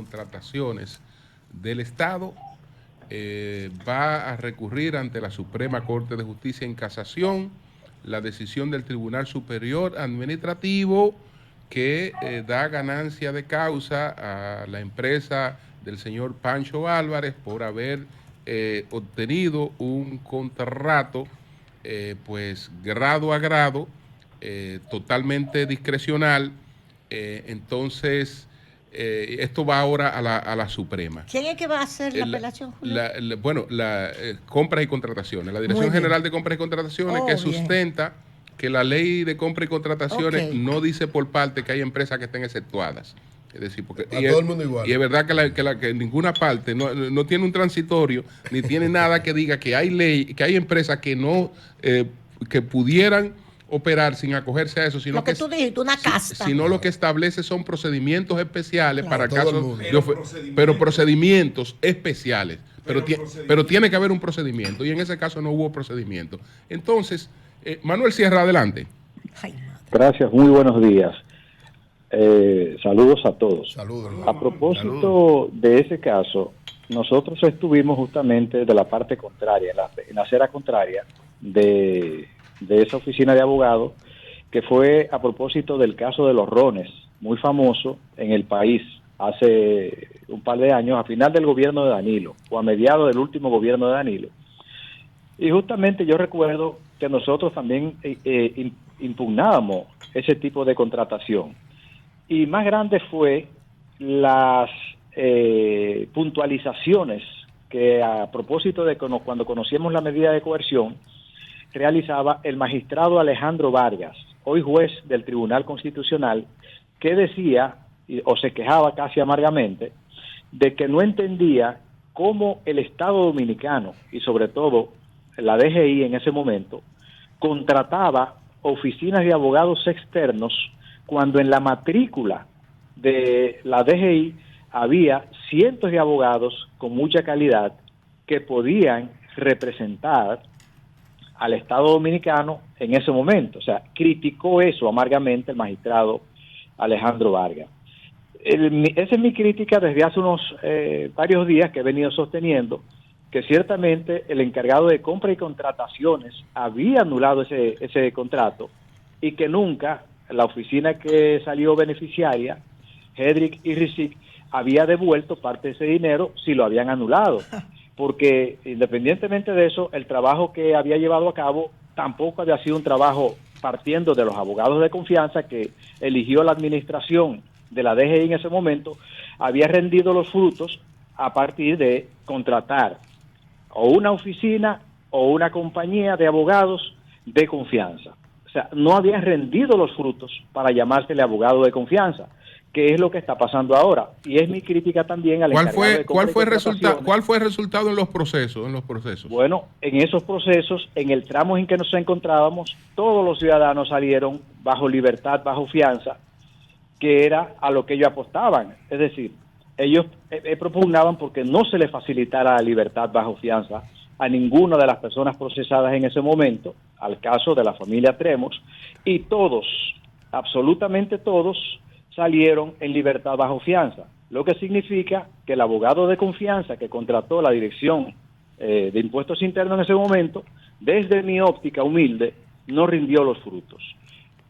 Contrataciones del Estado va a recurrir ante la Suprema Corte de Justicia en casación la decisión del Tribunal Superior Administrativo que da ganancia de causa a la empresa del señor Pancho Álvarez por haber obtenido un contrato pues grado a grado, totalmente discrecional. Entonces esto va ahora a la Suprema. ¿Quién es que va a hacer la apelación, Julio? Bueno, compras y contrataciones. La Dirección General de Compras y Contrataciones que sustenta que la ley de compras y contrataciones no dice por parte que hay empresas que estén exceptuadas. Es decir, porque todo el mundo igual. Y es verdad que en ninguna parte no tiene un transitorio ni tiene nada que diga que hay ley, que hay empresas que no que pudieran operar sin acogerse a eso, sino lo que tú dijiste, una casta. Sino lo que establece son procedimientos especiales para casos pero procedimientos especiales. Pero tiene que haber un procedimiento, y en ese caso no hubo procedimiento. Entonces, Manuel Sierra, adelante. Gracias, muy buenos días. Saludos a todos. Saludos. A propósito de ese caso, nosotros estuvimos justamente de la parte contraria, en la acera contraria de esa oficina de abogados, que fue a propósito del caso de los rones, muy famoso en el país hace un par de años, a final del gobierno de Danilo, o a mediados del último gobierno de Danilo. Y justamente yo recuerdo que nosotros también impugnábamos ese tipo de contratación. Y más grande fue las puntualizaciones que a propósito de cuando conocíamos la medida de coerción, realizaba el magistrado Alejandro Vargas, hoy juez del Tribunal Constitucional, que decía, o se quejaba casi amargamente, de que no entendía cómo el Estado Dominicano, y sobre todo la DGI en ese momento, contrataba oficinas de abogados externos cuando en la matrícula de la DGI había cientos de abogados con mucha calidad que podían representar al Estado Dominicano en ese momento. O sea, criticó eso amargamente el magistrado Alejandro Vargas. Esa es mi crítica desde hace unos varios días que he venido sosteniendo, que ciertamente el encargado de compra y contrataciones había anulado ese contrato y que nunca la oficina que salió beneficiaria, Hedrick y Rizik, había devuelto parte de ese dinero si lo habían anulado. Porque independientemente de eso, el trabajo que había llevado a cabo tampoco había sido un trabajo partiendo de los abogados de confianza que eligió la administración de la DGI en ese momento, había rendido los frutos a partir de contratar o una oficina o una compañía de abogados de confianza. O sea, no habían rendido los frutos para llamársele abogado de confianza, que es lo que está pasando ahora. Y es mi crítica también al encargado de compra y contrataciones. ¿Cuál fue el resultado en los procesos? Bueno, en esos procesos, en el tramo en que nos encontrábamos, todos los ciudadanos salieron bajo libertad, bajo fianza, que era a lo que ellos apostaban. Es decir, ellos propugnaban porque no se les facilitara la libertad bajo fianza a ninguna de las personas procesadas en ese momento, al caso de la familia Tremos, y todos, absolutamente todos, salieron en libertad bajo fianza, lo que significa que el abogado de confianza que contrató la Dirección de Impuestos Internos en ese momento, desde mi óptica humilde, no rindió los frutos.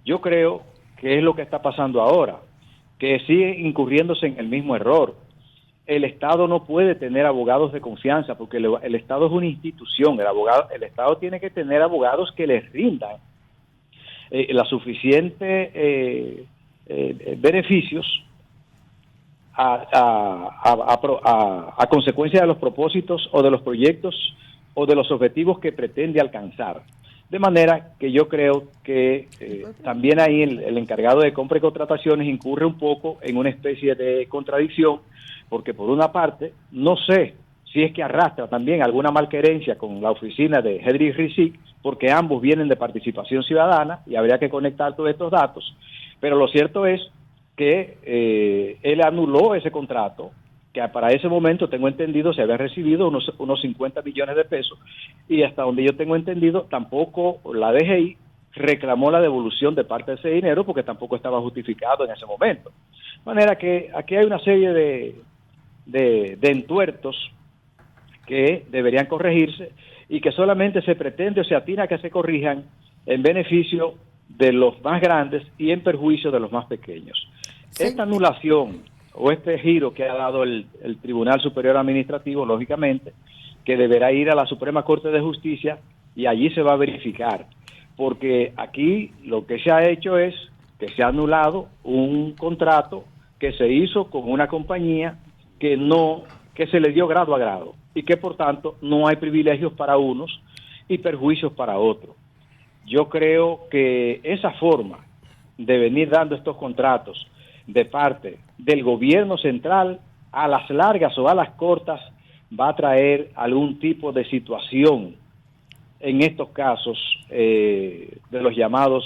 Yo creo que es lo que está pasando ahora, que sigue incurriéndose en el mismo error. El Estado no puede tener abogados de confianza porque el Estado es una institución. El Estado tiene que tener abogados que les rindan la suficiente beneficios a consecuencia de los propósitos o de los proyectos o de los objetivos que pretende alcanzar. De manera que yo creo que también ahí el encargado de compra y contrataciones incurre un poco en una especie de contradicción, porque por una parte, no sé si es que arrastra también alguna malquerencia con la oficina de Hedrick Rizik, porque ambos vienen de Participación Ciudadana y habría que conectar todos estos datos, pero lo cierto es que él anuló ese contrato, que para ese momento, tengo entendido, se había recibido unos 50 millones de pesos, y hasta donde yo tengo entendido, tampoco la DGI reclamó la devolución de parte de ese dinero, porque tampoco estaba justificado en ese momento. De manera que aquí hay una serie de entuertos que deberían corregirse y que solamente se pretende o se atina a que se corrijan en beneficio de los más grandes y en perjuicio de los más pequeños. Sí. Esta anulación o este giro que ha dado el Tribunal Superior Administrativo, lógicamente, que deberá ir a la Suprema Corte de Justicia y allí se va a verificar, porque aquí lo que se ha hecho es que se ha anulado un contrato que se hizo con una compañía que se le dio grado a grado y que por tanto no hay privilegios para unos y perjuicios para otros. Yo creo que esa forma de venir dando estos contratos de parte del gobierno central a las largas o a las cortas va a traer algún tipo de situación en estos casos de los llamados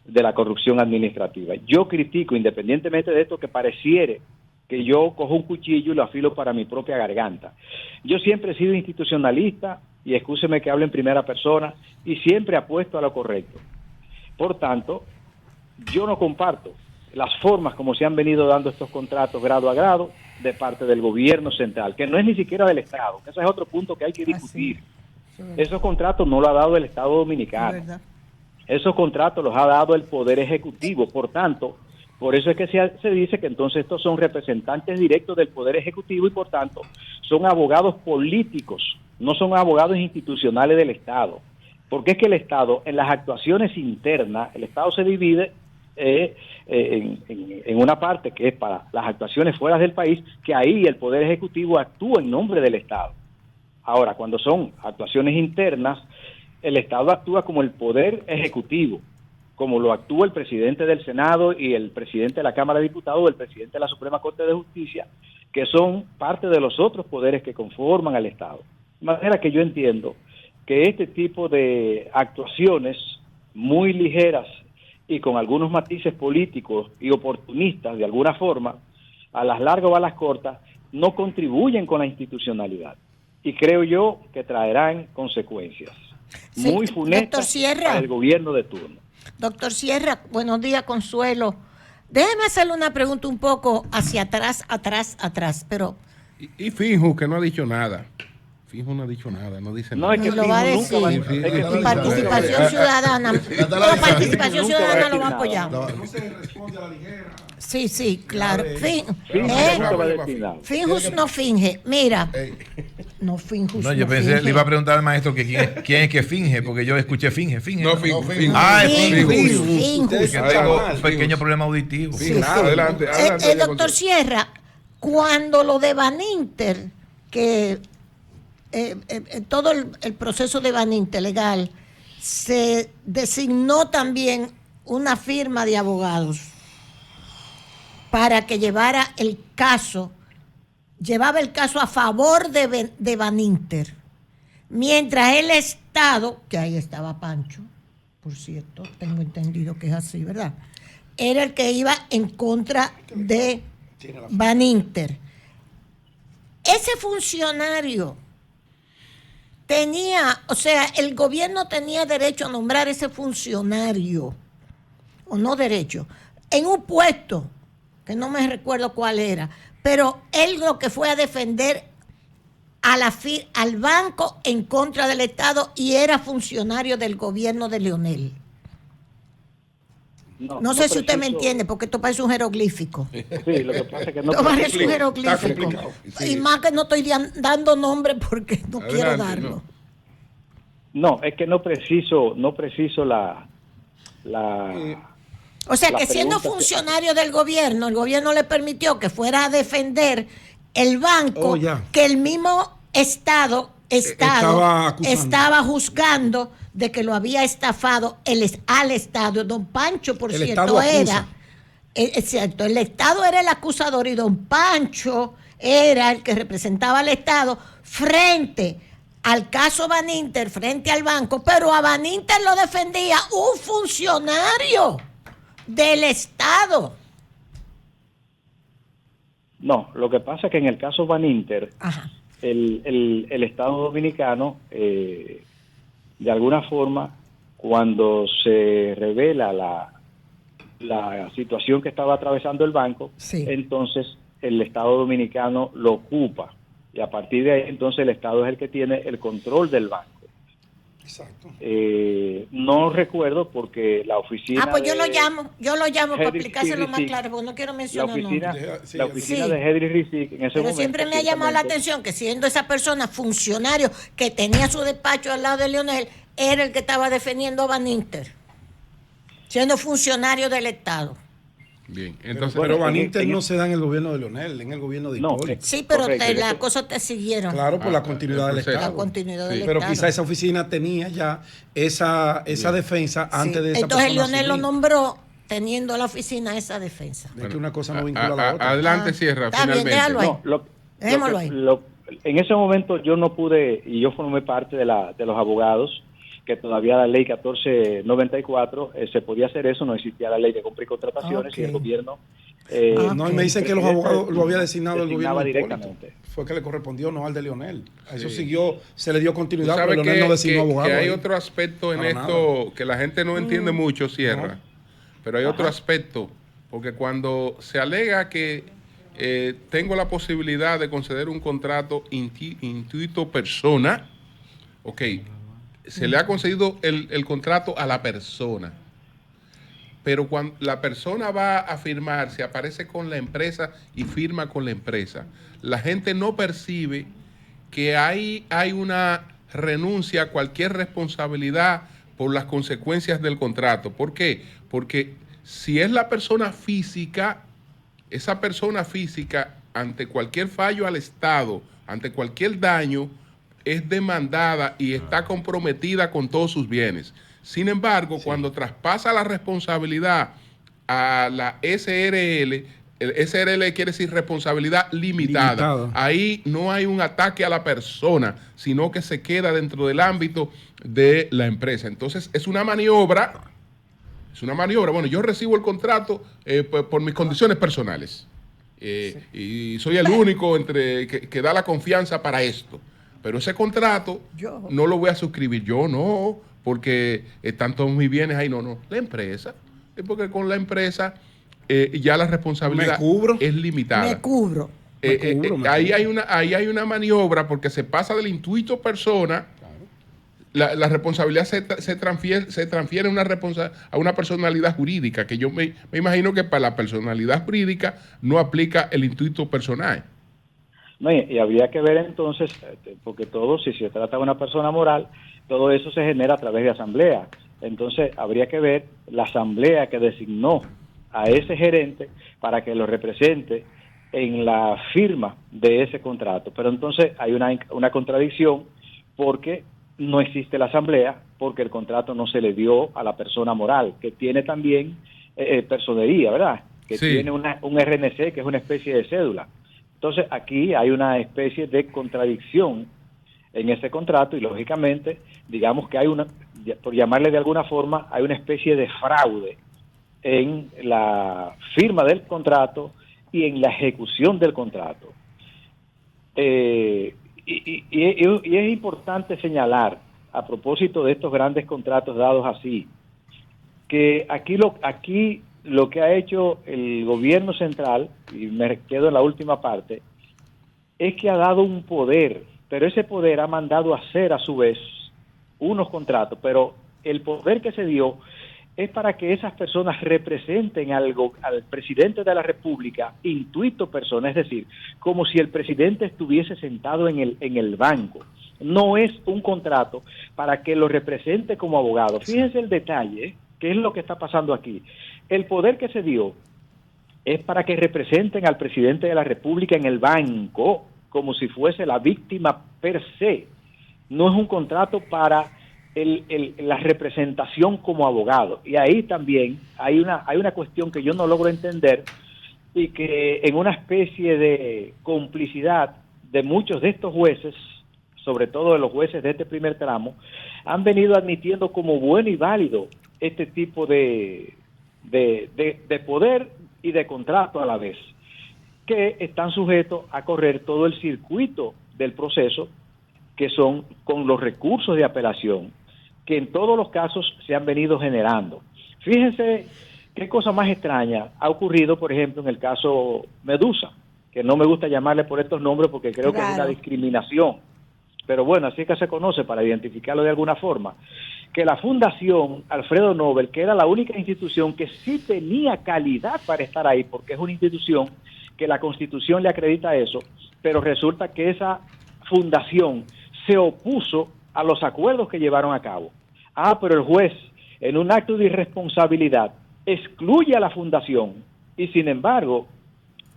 de la corrupción administrativa. Yo critico, independientemente de esto, que pareciere que yo cojo un cuchillo y lo afilo para mi propia garganta. Yo siempre he sido institucionalista, y excúseme que hable en primera persona, y siempre apuesto a lo correcto. Por tanto, yo no comparto las formas como se han venido dando estos contratos grado a grado de parte del gobierno central, que no es ni siquiera del Estado, que ese es otro punto que hay que discutir. Sí. Esos contratos no lo ha dado el Estado Dominicano. Esos contratos los ha dado el Poder Ejecutivo. Por tanto, por eso es que se dice que entonces estos son representantes directos del Poder Ejecutivo y por tanto son abogados políticos, no son abogados institucionales del Estado. Porque es que el Estado, en las actuaciones internas, el Estado se divide en una parte que es para las actuaciones fuera del país, que ahí el Poder Ejecutivo actúa en nombre del Estado. Ahora, cuando son actuaciones internas, el Estado actúa como el Poder Ejecutivo, como lo actúa el presidente del Senado y el presidente de la Cámara de Diputados o el presidente de la Suprema Corte de Justicia, que son parte de los otros poderes que conforman al Estado. De manera que yo entiendo que este tipo de actuaciones muy ligeras y con algunos matices políticos y oportunistas de alguna forma, a las largas o a las cortas, no contribuyen con la institucionalidad. Y creo yo que traerán consecuencias muy funestas para el gobierno de turno. Doctor Sierra, buenos días, Consuelo. Déjeme hacerle una pregunta un poco hacia atrás, pero... Y Finju, que no ha dicho nada. Finju no ha dicho nada, no dice nada. No, es que lo va a decir. Participación Ciudadana. La Participación Ciudadana lo va a apoyar. No se responde a la ligera. Sí, claro. Finjus no finge. Mira. No, Finjus no, yo pensé, finge. Le iba a preguntar al maestro que quién es que finge, porque yo escuché finge. No, finge. Ah, es Finjus. Tengo un pequeño problema auditivo. Sí. Adelante. Doctor Sierra, cuando lo de Baninter, que todo el proceso de Baninter legal, se designó también una firma de abogados para que llevaba el caso a favor de Baninter, mientras el Estado, que ahí estaba Pancho, por cierto, tengo entendido que es así, ¿verdad?, era el que iba en contra de Baninter. Ese funcionario el gobierno tenía derecho a nombrar ese funcionario, o no derecho, en un puesto que no me recuerdo cuál era, pero él lo que fue a defender al banco en contra del Estado y era funcionario del gobierno de Leonel. No sé si usted me entiende, porque esto parece un jeroglífico. Sí, lo que pasa es que no parece un jeroglífico. Y más que no estoy dando nombre porque no quiero darlo. No, es que no preciso la o sea, que siendo funcionario del gobierno, el gobierno le permitió que fuera a defender el banco que el mismo Estado estaba juzgando de que lo había estafado al Estado. Don Pancho, por cierto, era... Exacto, el Estado era el acusador y don Pancho era el que representaba al Estado frente al caso Baninter, frente al banco, pero a Baninter lo defendía un funcionario del Estado. No, lo que pasa es que en el caso Baninter, el Estado Dominicano, de alguna forma, cuando se revela la situación que estaba atravesando el banco, entonces el Estado Dominicano lo ocupa. Y a partir de ahí, entonces, el Estado es el que tiene el control del banco. Exacto. No recuerdo porque la oficina... Pues yo lo llamo para Hedrick explicárselo más Rizig, claro, porque no quiero la mencionar oficina, nombres. la oficina Sí. de Hedrick Rizig en ese Pero momento... siempre me ha llamado la atención que siendo esa persona funcionario que tenía su despacho al lado de Leonel, era el que estaba defendiendo a Baninter, siendo funcionario del Estado. Bien, Pero, entonces... pero Baninter no se da en el gobierno de Leonel, en el gobierno de Hipólito. Sí, pero correcto, las cosas te siguieron. Claro, por la continuidad del proceso. Estado. La continuidad del Pero Estado. quizá esa oficina tenía ya esa defensa antes de esa Entonces persona Leonel lo asumir. nombró teniendo a la oficina esa defensa. Es que una cosa no vincula a la otra. Adelante, Sierra, Está bien, finalmente. déjalo ahí. No, Dejémoslo ahí. en ese momento yo no pude, y yo formé parte de los abogados, que todavía la ley 1494 se podía hacer eso, no existía la ley de compra y contrataciones, y el gobierno... No, y me dicen que los abogados lo había designado el gobierno de Hipólito. directamente. Fue que le correspondió, no al de Leonel. A eso Sí. siguió, se le dio Tú continuidad, sabes pero Leonel no designó abogado. que hay ahí. otro aspecto en Para esto que la gente no entiende mucho, Sierra, pero hay otro aspecto, porque cuando se alega que tengo la posibilidad de conceder un contrato intuito persona, ok, se le ha concedido el contrato a la persona, pero cuando la persona va a firmar, se aparece con la empresa y firma con la empresa, la gente no percibe que hay una renuncia a cualquier responsabilidad por las consecuencias del contrato. ¿Por qué? Porque si es la persona física, esa persona física, ante cualquier fallo al Estado, ante cualquier daño, es demandada y está comprometida con todos sus bienes. Sin embargo, cuando traspasa la responsabilidad a la SRL, el SRL quiere decir responsabilidad limitada. Ahí no hay un ataque a la persona, sino que se queda dentro del ámbito de la empresa. Entonces, es una maniobra. Bueno, yo recibo el contrato por mis condiciones personales. Y soy el único que da la confianza para esto. Pero ese contrato no lo voy a suscribir yo, no, porque están todos mis bienes ahí, no. La empresa, porque con la empresa ya la responsabilidad es limitada. Me cubro. Ahí hay una maniobra porque se pasa del intuito persona. La responsabilidad se transfiere a una personalidad jurídica, que yo me imagino que para la personalidad jurídica no aplica el intuito personal. No, y habría que ver entonces, porque todo, si se trata de una persona moral, todo eso se genera a través de asamblea. Entonces habría que ver la asamblea que designó a ese gerente para que lo represente en la firma de ese contrato. Pero entonces hay una contradicción porque no existe la asamblea, porque el contrato no se le dio a la persona moral, que tiene también personería, ¿verdad? Que tiene un RNC, que es una especie de cédula. Entonces aquí hay una especie de contradicción en ese contrato y lógicamente, digamos que hay por llamarle de alguna forma, hay una especie de fraude en la firma del contrato y en la ejecución del contrato. Y es importante señalar, a propósito de estos grandes contratos dados así, que aquí lo que ha hecho el gobierno central, y me quedo en la última parte, es que ha dado un poder, pero ese poder ha mandado a hacer a su vez unos contratos, pero el poder que se dio es para que esas personas representen al presidente de la República intuito persona, es decir, como si el presidente estuviese sentado en el banco. No es un contrato para que lo represente como abogado. Fíjense el detalle, ¿qué es lo que está pasando aquí? El poder que se dio es para que representen al presidente de la República en el banco como si fuese la víctima per se. No es un contrato para la representación como abogado. Y ahí también hay una cuestión que yo no logro entender y que en una especie de complicidad de muchos de estos jueces, sobre todo de los jueces de este primer tramo, han venido admitiendo como bueno y válido este tipo de poder y de contrato a la vez, que están sujetos a correr todo el circuito del proceso, que son con los recursos de apelación, que en todos los casos se han venido generando. Fíjense qué cosa más extraña ha ocurrido, por ejemplo, en el caso Medusa. que no me gusta llamarle por estos nombres porque creo que es una Claro. discriminación, pero bueno, así es que se conoce para identificarlo de alguna forma, que la Fundación Alfredo Nobel, que era la única institución que sí tenía calidad para estar ahí, porque es una institución que la Constitución le acredita eso, pero resulta que esa fundación se opuso a los acuerdos que llevaron a cabo. Pero el juez, en un acto de irresponsabilidad, excluye a la fundación y, sin embargo,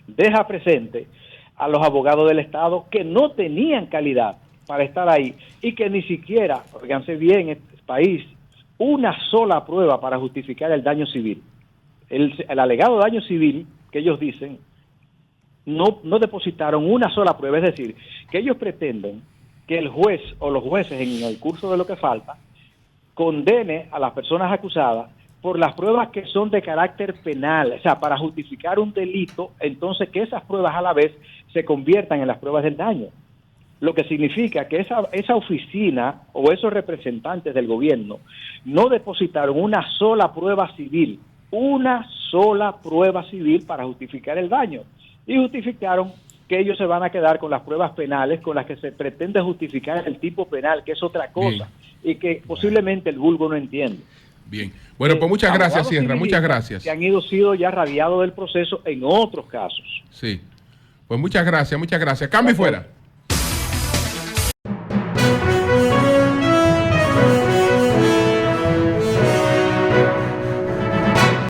deja presente a los abogados del Estado que no tenían calidad para estar ahí y que ni siquiera, fíjense bien, en este país, una sola prueba para justificar el daño civil. El alegado daño civil que ellos dicen, no depositaron una sola prueba, es decir, que ellos pretenden que el juez o los jueces en el curso de lo que falta condene a las personas acusadas por las pruebas que son de carácter penal, o sea, para justificar un delito, entonces que esas pruebas a la vez se conviertan en las pruebas del daño. Lo que significa que esa oficina o esos representantes del gobierno no depositaron una sola prueba civil para justificar el daño. Y justificaron que ellos se van a quedar con las pruebas penales con las que se pretende justificar el tipo penal, que es otra cosa, y que posiblemente el vulgo no entiende. Bien. Bueno, pues muchas gracias, Sierra, muchas gracias. Que han sido ya radiados del proceso en otros casos. Sí. Pues muchas gracias, muchas gracias. Cambio y fuera.